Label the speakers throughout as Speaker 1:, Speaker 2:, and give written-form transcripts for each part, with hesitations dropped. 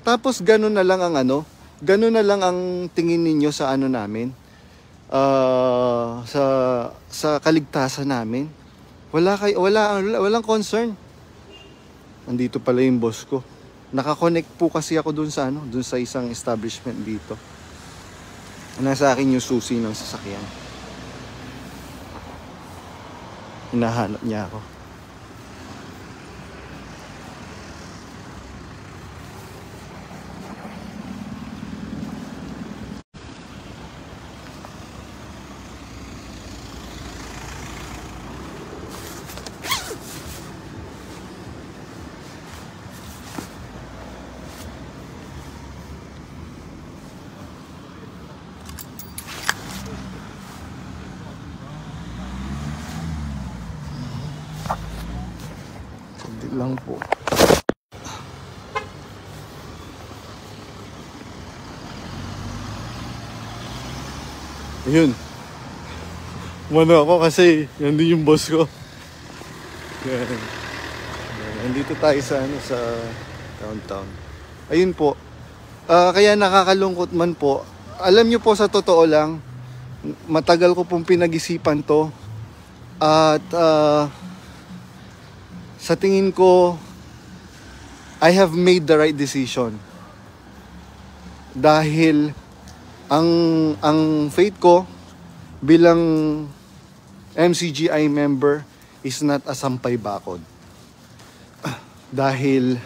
Speaker 1: Tapos gano'n na lang ang gano'n na lang ang tingin ninyo sa namin, sa kaligtasan namin. Walang concern. Andito pala yung boss ko. Nakakonect po kasi ako dun sa isang establishment dito. Nasa akin yung susi ng sasakyan. Hinahanap niya ako. Hindi lang po. Ayun. Umano ako kasi yan din yung boss ko. Yan. Nandito tayo sa sa downtown. Ayun po. Kaya nakakalungkot man po. Alam niyo po, sa totoo lang, matagal ko pong pinag-isipan to. At sa tingin ko, I have made the right decision. Dahil ang faith ko bilang MCGI member is not a sampay bakod. Dahil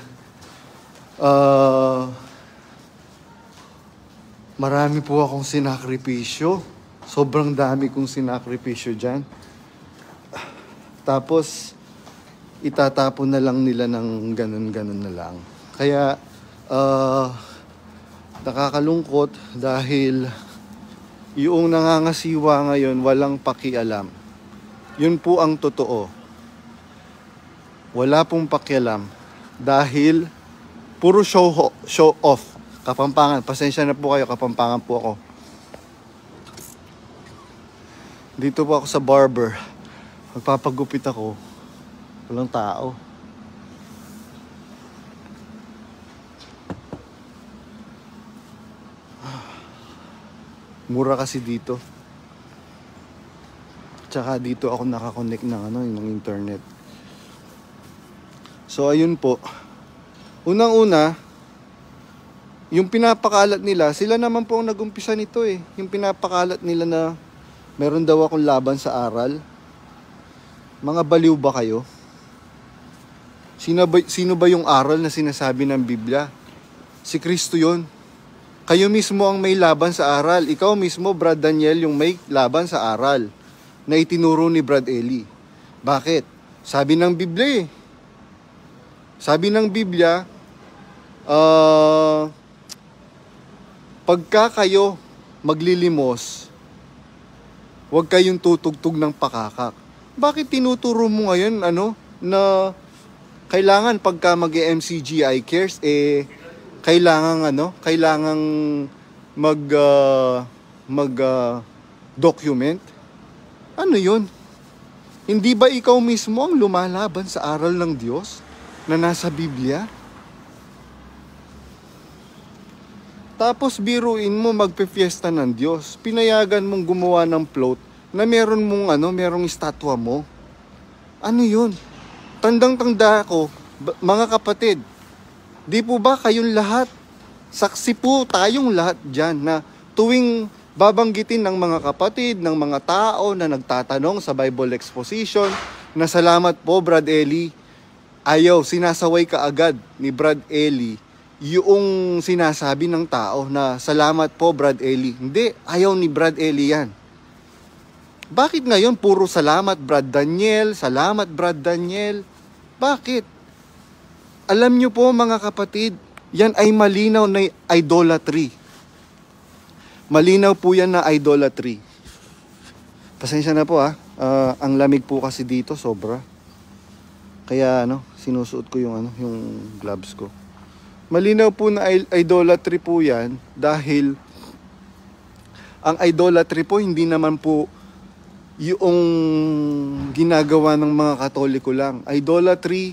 Speaker 1: marami po akong sinakripisyo. Sobrang dami kong sinakripisyo dyan. Tapos itatapon na lang nila ng ganun-ganun na lang. Kaya nakakalungkot dahil yung nangangasiwa ngayon walang pakialam. Yun po ang totoo. Wala pong pakialam dahil puro show off. Kapampangan. Pasensya na po kayo, kapampangan po ako. Dito po ako sa barber. Magpapagupit ako. Walang tao. Mura kasi dito. Tsaka dito ako nakakonect ng internet. So ayun po. Unang-una, yung pinapakalat nila, sila naman po ang nag-umpisa nito eh. Yung pinapakalat nila na meron daw akong laban sa aral. Mga baliw ba kayo? Sino ba yung aral na sinasabi ng Biblia? Si Kristo yun. Kayo mismo ang may laban sa aral. Ikaw mismo, Brad Daniel, yung may laban sa aral na itinuro ni Brad Eli. Bakit? Sabi ng Biblia eh. Sabi ng Biblia, pagka kayo maglilimos, huwag kayong tutugtog ng pakakak. Bakit tinuturo mo ngayon na kailangan pagka mag-MCGI cares kailangan document? Ano 'yun? Hindi ba ikaw mismo ang lumalaban sa aral ng Diyos na nasa Biblia? Tapos biruin mo magpe-fiesta ng Diyos. Pinayagan mong gumawa ng float na merong estatwa mo. Ano 'yun? Tandang-tanda ako, mga kapatid. Di po ba kayong lahat? Saksi po tayong lahat diyan na tuwing babanggitin ng mga kapatid, ng mga tao na nagtatanong sa Bible exposition na salamat po Brad Eli. Ayaw, sinasaway ka agad ni Brad Eli yung sinasabi ng tao na salamat po Brad Eli. Hindi, ayaw ni Brad Eli yan. Bakit ngayon puro salamat Brad Daniel, salamat Brad Daniel? Bakit? Alam nyo po mga kapatid, yan ay malinaw na idolatry. Malinaw po yan na idolatry. Pasensya na po ang lamig po kasi dito sobra. Kaya sinusuot ko yung gloves ko. Malinaw po na idolatry po yan dahil ang idolatry po hindi naman po yung ginagawa ng mga Katoliko lang. Idolatry